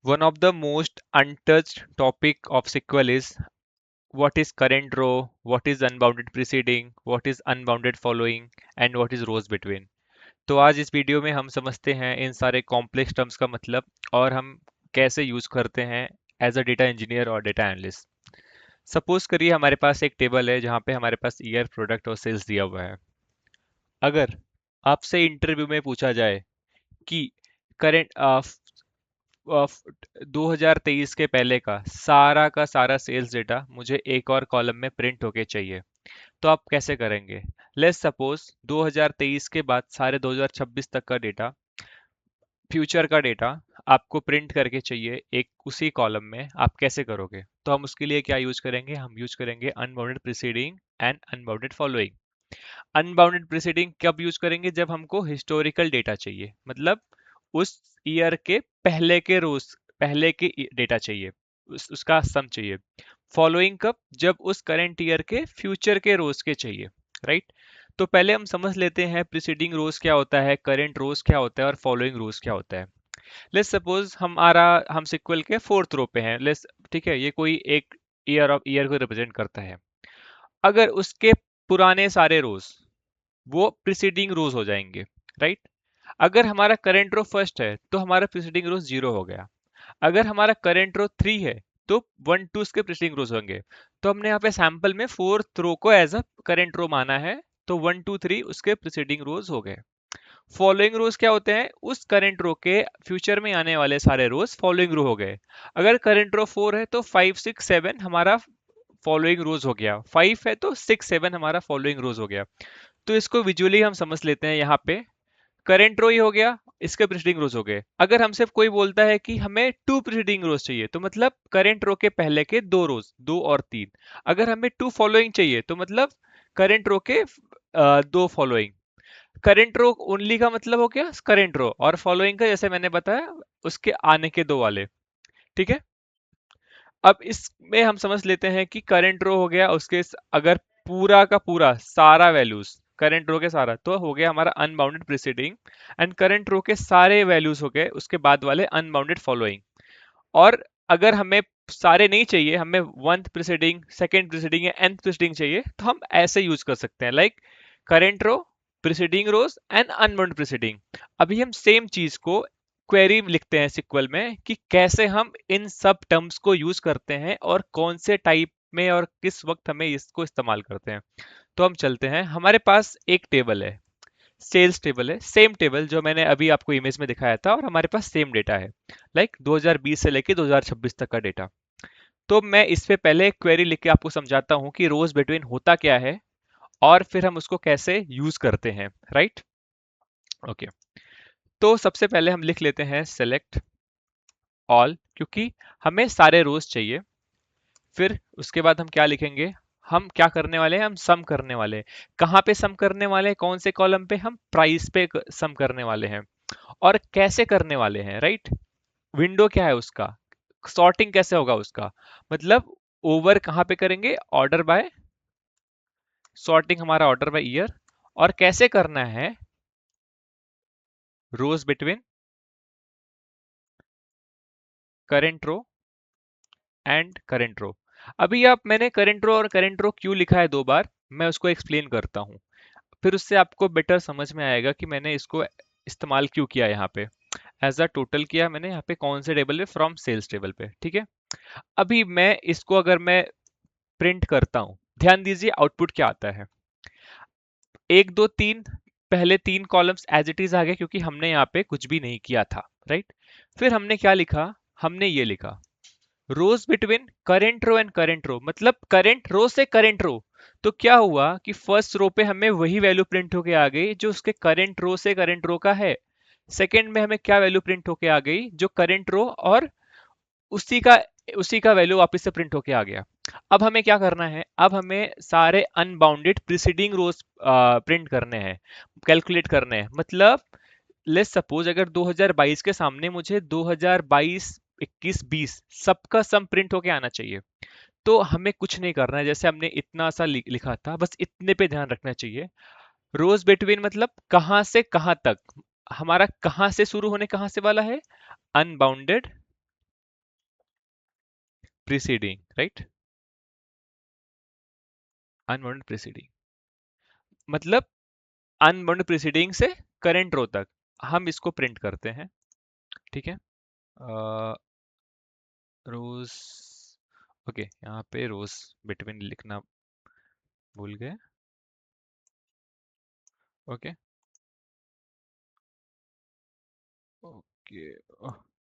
One of the most untouched topic of SQL is what is current row, what is unbounded preceding, what is unbounded following and what is rows between. तो आज इस video में हम समझते हैं इन सारे complex terms का मतलब और हम कैसे यूज करते हैं एज अ डेटा इंजीनियर और डेटा एनालिस्ट। सपोज करिए हमारे पास एक टेबल है जहाँ पे हमारे पास ईयर, प्रोडक्ट और सेल्स दिया हुआ है। अगर आपसे इंटरव्यू में पूछा जाए कि करेंट 2023 के पहले का सारा सेल्स डेटा मुझे एक और कॉलम में प्रिंट होके चाहिए, तो आप कैसे करेंगे? लेट्स सपोज 2023 के बाद सारे 2026 तक का डेटा, फ्यूचर का डेटा आपको प्रिंट करके चाहिए एक उसी कॉलम में। आप कैसे करोगे? तो हम उसके लिए क्या यूज करेंगे? हम यूज करेंगे unbounded preceding and unbounded following. Unbounded preceding कब यूज करेंगे? जब हमको हिस्टोरिकल डेटा चाहिए, मतलब उस ईयर के पहले के डेटा चाहिए, उसका सम चाहिए। फॉलोइंग कब? जब उस करंट ईयर के फ्यूचर के रोज के चाहिए, राइट? तो पहले हम समझ लेते हैं प्रीसीडिंग रोज क्या होता है, करंट रोज क्या होता है और फॉलोइंग रोज क्या होता है। लेट्स सपोज हम सिक्वल के फोर्थ रो पे हैं। लेट्स, ठीक है, ये कोई एक ईयर को रिप्रेजेंट करता है। अगर उसके पुराने सारे रोज वो प्रीसीडिंग रोज हो जाएंगे, राइट? अगर हमारा करंट रो फर्स्ट है तो हमारा प्रीसीडिंग रोज जीरो हो गया। अगर हमारा करंट रो थ्री है तो वन टू उसके प्रीसीडिंग रोज होंगे। तो हमने यहाँ पे सैंपल में फोर्थ रो को एज अ करंट रो माना है, तो वन टू थ्री उसके प्रीसीडिंग रोज हो गए। फॉलोइंग रोज क्या होते हैं? उस करंट रो के फ्यूचर में आने वाले सारे रोज फॉलोइंग रो हो गए। अगर करंट रो फोर है तो फाइव सिक्स सेवन हमारा फॉलोइंग रोज हो गया, फाइव है तो सिक्स सेवन हमारा फॉलोइंग रोज हो गया। तो इसको विजुअली हम समझ लेते हैं। यहाँ पे करंट रो ही हो गया, इसके प्रीसीडिंग रोज हो गए। अगर हमसे कोई बोलता है कि हमें टू प्रीसीडिंग रोज चाहिए, तो मतलब करंट रो के पहले के दो रोज, दो और तीन। अगर हमें टू फॉलोइंग चाहिए तो मतलब करंट रो के दो फॉलोइंग। करंट रो ओनली का मतलब हो गया करंट रो, और फॉलोइंग का जैसे मैंने बताया उसके आने के दो वाले। ठीक है, अब इसमें हम समझ लेते हैं कि करंट रो हो गया, अगर पूरा का पूरा सारा वैल्यूज करंट रो के सारा, तो हो गया हमारा अनबाउंडेड प्रीसीडिंग। एंड करंट रो के सारे वैल्यूज हो गए उसके बाद वाले अनबाउंडेड फॉलोइंग। और अगर हमें सारे नहीं चाहिए, हमें वन प्रीसीडिंग, सेकंड प्रीसीडिंग या nth प्रीसीडिंग चाहिए, तो हम ऐसे यूज कर सकते हैं, like current row, preceding rows and unbounded preceding. अभी हम सेम चीज को क्वेरी लिखते हैं सिक्वल में कि कैसे हम इन सब टर्म्स को यूज करते हैं और कौन से टाइप में और किस वक्त हमें इसको इस्तेमाल करते हैं। तो हम चलते हैं, हमारे पास एक टेबल है, सेल्स टेबल है, सेम टेबल जो मैंने अभी आपको इमेज में दिखाया था, और हमारे पास सेम डेटा है, लाइक 2020 से लेके 2026 तक का डेटा। तो मैं इस पे पहले क्वेरी लिख के आपको समझाता हूँ कि रोज बिटवीन होता क्या है और फिर हम उसको कैसे यूज करते हैं, राइट? ओके, तो सबसे पहले हम लिख लेते हैं सेलेक्ट ऑल, क्योंकि हमें सारे रोज चाहिए। फिर उसके बाद हम क्या लिखेंगे? हम क्या करने वाले हैं? हम सम करने वाले हैं। कहाँ पे सम करने वाले हैं? कौन से कॉलम पे? हम प्राइस पे सम करने वाले हैं। और कैसे करने वाले हैं, राइट? विंडो क्या है उसका? सॉर्टिंग कैसे होगा उसका? मतलब ओवर कहाँ पे करेंगे? ऑर्डर बाय, सॉर्टिंग हमारा ऑर्डर बाय ईयर। और कैसे करना है? Rows between current row and current row. अभी आप, मैंने करेंट रो और करेंट रो क्यों लिखा है दो बार, मैं उसको एक्सप्लेन करता हूँ। फिर उससे आपको बेटर समझ में आएगा कि मैंने इसको इस्तेमाल क्यों किया यहाँ पे। एज अ टोटल किया मैंने यहाँ पे कौन से टेबल पे? फ्रॉम सेल्स टेबल पे, ठीक है। अभी मैं इसको अगर मैं प्रिंट करता हूँ, ध्यान दीजिए आउटपुट क्या आता है। एक दो तीन, पहले तीन कॉलम्स एज इट इज आ गए क्योंकि हमने यहाँ पे कुछ भी नहीं किया था, राइट? फिर हमने क्या लिखा? हमने ये लिखा rows between current row and current row, मतलब करेंट रो से करेंट रो। तो क्या हुआ कि फर्स्ट रो पे हमें वही वैल्यू प्रिंट होके आ गई जो उसके करेंट रो से करेंट रो का है। सेकंड में हमें क्या वैल्यू प्रिंट होके आ गई? जो करेंट रो और उसी का उसी का वैल्यू वापस से प्रिंट होके आ गया। अब हमें क्या करना है? अब हमें सारे अनबाउंडेड प्रीसीडिंग रोज प्रिंट करने हैं, कैलकुलेट करने हैं। मतलब लेट्स सपोज अगर 2022 के सामने मुझे 2022, 21, 20 सबका सम प्रिंट होके आना चाहिए, तो हमें कुछ नहीं करना है। जैसे हमने इतना सा लिखा था, बस इतने पे ध्यान रखना चाहिए। रोज बिटवीन मतलब कहां से कहां तक, हमारा कहां से शुरू होने कहां से वाला है? Unbounded preceding, right, unbounded preceding मतलब अनबाउंडेड प्रीसीडिंग से करंट रो तक हम इसको प्रिंट करते हैं, ठीक है। रोज, ओके, यहाँ पे रोज बिटवीन लिखना भूल गए, okay, okay,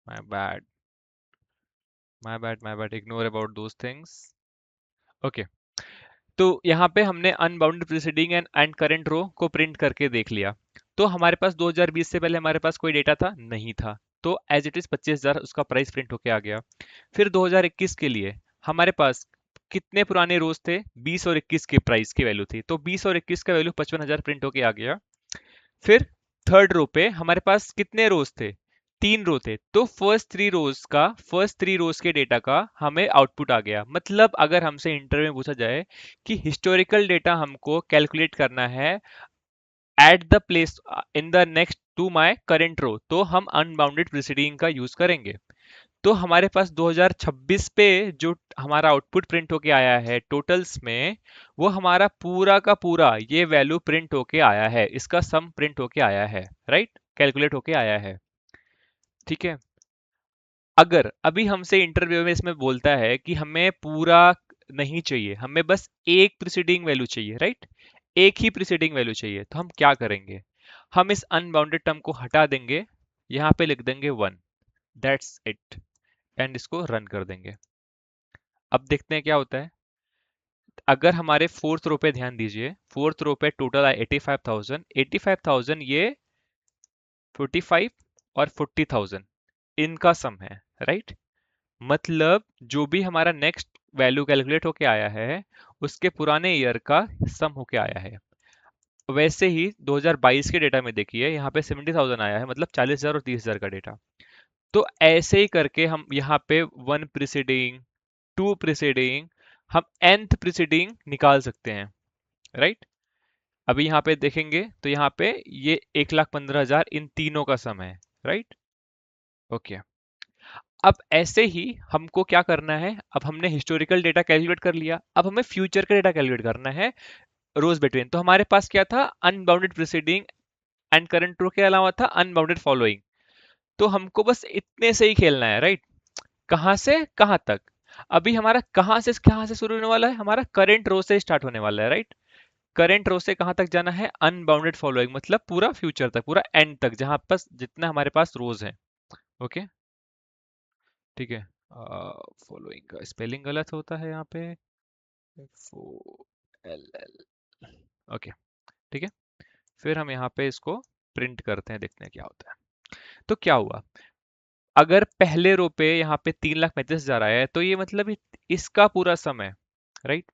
my bad, my bad, ignore about those things, okay. तो यहाँ पे हमने अनबाउंडेड प्रीसीडिंग एंड करंट रो को प्रिंट करके देख लिया। तो हमारे पास 2020 से पहले हमारे पास कोई डेटा था नहीं था, तो एज इट इज 25,000 उसका प्राइस प्रिंट होके आ गया। फिर 2021 के लिए हमारे पास कितने पुराने रोज थे, 20 और 21 की प्राइस की वैल्यू थी, तो 20 और 21 का वैल्यू 55,000 प्रिंट होके आ गया। फिर थर्ड रो पे हमारे पास कितने रोज थे, 3 रो थे, तो फर्स्ट थ्री रोज के डेटा का हमें आउटपुट आ गया। मतलब अगर हमसे इंटरव्यू में पूछा जाए कि हिस्टोरिकल डेटा हमको कैलकुलेट करना है at the place in the next to my current row, तो हम अनबाउंडेड प्रीसीडिंग का यूज करेंगे। तो हमारे पास 2026 पे जो हमारा आउटपुट प्रिंट होके आया है टोटल्स में, वो हमारा पूरा का पूरा ये वैल्यू प्रिंट होके आया है, इसका सम प्रिंट होके आया है, राइट, कैलकुलेट होके आया है, ठीक है। अगर अभी हमसे इंटरव्यू में इसमें बोलता है कि हमें पूरा नहीं चाहिए, हमें बस एक प्रीसीडिंग वैल्यू चाहिए, राइट, एक ही प्रीसीडिंग वैल्यू चाहिए, तो हम क्या करेंगे, हम इस अनबाउंडेड टर्म को हटा देंगे, यहाँ पे लिख देंगे 1, दैट्स इट, एंड इसको रन कर देंगे। अब देखते हैं क्या होता है। अगर हमारे फोर्थ रो पे ध्यान दीजिए, फोर्थ रो पे टोटल है 85,000, 85,000 ये 45 और 40,000 इनका सम है, राइट। मतलब जो भी हमारा नेक्स्ट वैल्यू कैलकुलेट होके आया है उसके पुराने ईयर का सम होके आया है। वैसे ही 2022 के डेटा में देखिए, यहाँ पे 70,000 आया है, मतलब 40,000 और 30,000 का डेटा। तो ऐसे ही करके हम यहाँ पे 1 प्रीसीडिंग, 2 प्रीसीडिंग, हम nth प्रीसीडिंग निकाल सकते हैं, राइट। अभी यहाँ पे देखेंगे तो यहाँ पे ये 1,15,000 इन तीनों का सम है, राइट, ओके। अब ऐसे ही हमको क्या करना है, अब हमने हिस्टोरिकल डेटा कैलकुलेट कर लिया, अब हमें फ्यूचर का डेटा कैलकुलेट करना है रोज बिटवीन। तो हमारे पास क्या था, अनबाउंडेड प्रीसीडिंग एंड करंट रो के अलावा था अनबाउंडेड फॉलोइंग। तो हमको बस इतने से ही खेलना है, राइट, कहां से कहां तक। अभी हमारा कहां से शुरू होने वाला है, हमारा करंट रो से स्टार्ट होने वाला है, राइट। करंट रो से कहां तक जाना है, अनबाउंडेड फॉलोइंग, मतलब पूरा फ्यूचर तक, पूरा एंड तक, जहां पास जितना हमारे पास रोज है, ओके, ठीक है। फॉलोइंग का स्पेलिंग गलत होता है यहाँ पे, FOLL, ओके, ठीक है। फिर हम यहाँ पे इसको प्रिंट करते हैं, देखते हैं क्या होता है। तो क्या हुआ, अगर पहले रो पे यहाँ पे 3,35,000 आया है, तो ये मतलब इसका पूरा सम है, राइट।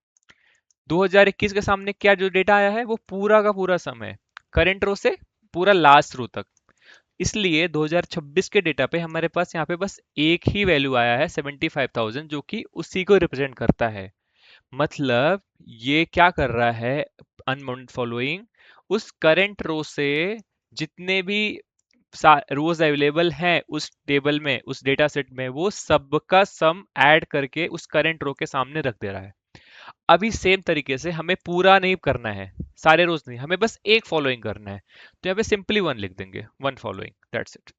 2021 के सामने क्या जो डेटा आया है वो पूरा का पूरा सम है, करंट रो से पूरा लास्ट रो तक। इसलिए 2026 के डेटा पे हमारे पास यहाँ पे बस एक ही वैल्यू आया है 75,000, जो कि उसी को रिप्रेजेंट करता है। मतलब ये क्या कर रहा है, अनबाउंडेड फॉलोइंग उस करंट रो से जितने भी रोज अवेलेबल हैं उस टेबल में, उस डेटा सेट में, वो सबका सम ऐड करके उस करंट रो के सामने रख दे रहा है। अभी सेम तरीके से हमें पूरा नहीं करना है, सारे रोज नहीं, हमें बस एक फॉलोइंग करना है, तो यहाँ पे सिंपली 1 लिख देंगे, 1 फॉलोइंग, दैट्स इट।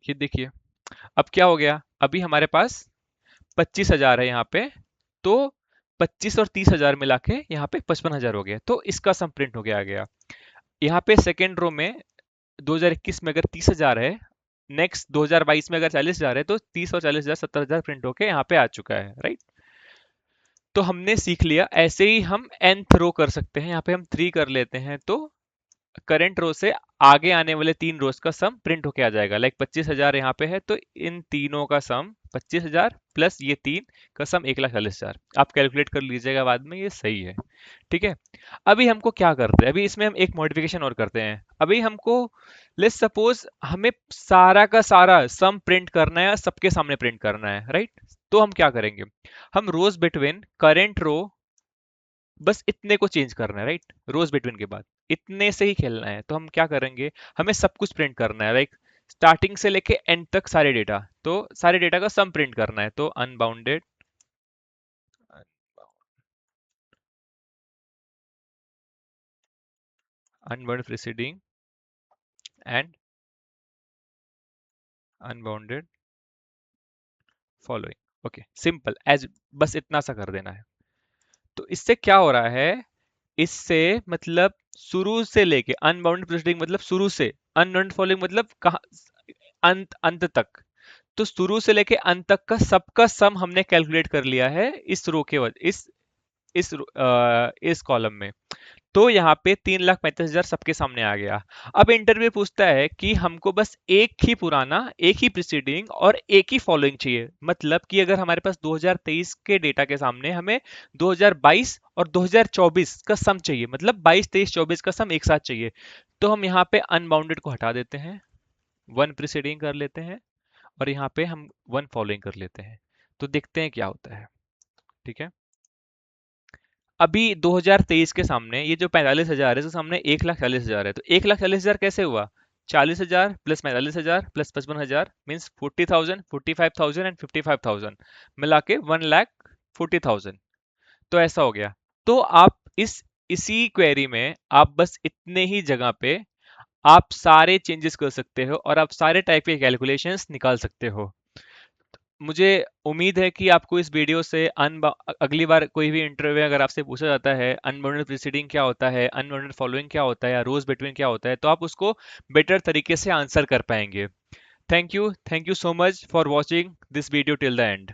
ये देखिए, अब क्या हो गया, अभी हमारे पास 25,000 है यहाँ पे, तो 25 और 30,000 मिला के यहाँ पे 55,000 हो गया, तो इसका सम प्रिंट हो गया आ गया। यहाँ पे सेकेंड रो में 2021 में अगर 30,000 है, नेक्स्ट 2022 में अगर 40,000 है, तो 30 और 40,000 70,000 प्रिंट होके यहाँ पे आ चुका है, राइट। तो हमने सीख लिया, ऐसे ही हम nth रो कर सकते हैं, यहाँ पे हम 3 कर लेते हैं, तो करंट रो से आगे आने वाले 3 रोज का सम प्रिंट होके आ जाएगा। लाइक 25,000 यहाँ पे है, तो इन तीनों का सम 25,000 प्लस ये 3 का सम 1,40,000। आप कैलकुलेट कर लीजिएगा बाद में, ये सही है, ठीक है। अभी हमको क्या करते हैं, अभी इसमें हम एक मॉडिफिकेशन और करते हैं। अभी हमको लेट्स सपोज हमें सारा का सारा सम प्रिंट करना है, सबके सामने प्रिंट करना है, राइट। तो हम क्या करेंगे, हम रोज बिटवीन करंट रो, बस इतने को चेंज करना है, राइट, रोज बिटवीन के बाद इतने से ही खेलना है। तो हम क्या करेंगे, हमें सब कुछ प्रिंट करना है, लाइक स्टार्टिंग से लेके एंड तक सारे डेटा, तो सारे डेटा का सम प्रिंट करना है, तो unbounded unbounded preceding and unbounded following. Okay, simple as, बस इतना सा कर देना है। तो इससे क्या हो रहा है, इससे मतलब शुरू से लेके अनबाउंडेड प्रीसीडिंग मतलब शुरू से, अनबाउंडेड फॉलोइंग मतलब कहाँ, अंत अंत तक। तो शुरू से लेके अंत तक का सबका सम हमने कैलकुलेट कर लिया है इस रो के इस कॉलम में। तो यहाँ पे 3,35,000 सबके सामने आ गया। अब इंटरव्यू पूछता है कि हमको बस एक ही पुराना, एक ही प्रीसीडिंग और एक ही फॉलोइंग चाहिए। मतलब कि अगर हमारे पास 2023 के डेटा के सामने हमें 2022 और 2024 का सम चाहिए, मतलब 22, 23, 24 का सम एक साथ चाहिए, तो हम यहाँ पे अनबाउंडेड को हटा देते हैं, वन प्रीसीडिंग कर लेते हैं, और यहाँ पे हम वन फॉलोइंग कर लेते हैं। तो देखते हैं क्या होता है। ठीक है, अभी 2023 के सामने ये जो 45,000 है, इसके सामने 1,40,000 है, तो 1,40,000 कैसे हुआ, 40,000 प्लस 45,000 प्लस 55,000 मीन्स 40,000, 45,000 एंड 55,000 मिला के 1,40,000। तो ऐसा हो गया। तो आप इसी क्वेरी में आप बस इतने ही जगह पे आप सारे चेंजेस कर सकते हो और आप सारे टाइप के कैलकुलेशंस निकाल सकते हो। मुझे उम्मीद है कि आपको इस वीडियो से अगली बार कोई भी इंटरव्यू अगर आपसे पूछा जाता है अनबाउंडेड प्रीसीडिंग क्या होता है, अनबाउंडेड फॉलोइंग क्या होता है, या रोज बिटवीन क्या होता है, तो आप उसको बेटर तरीके से आंसर कर पाएंगे। Thank you so much for watching this video till the end.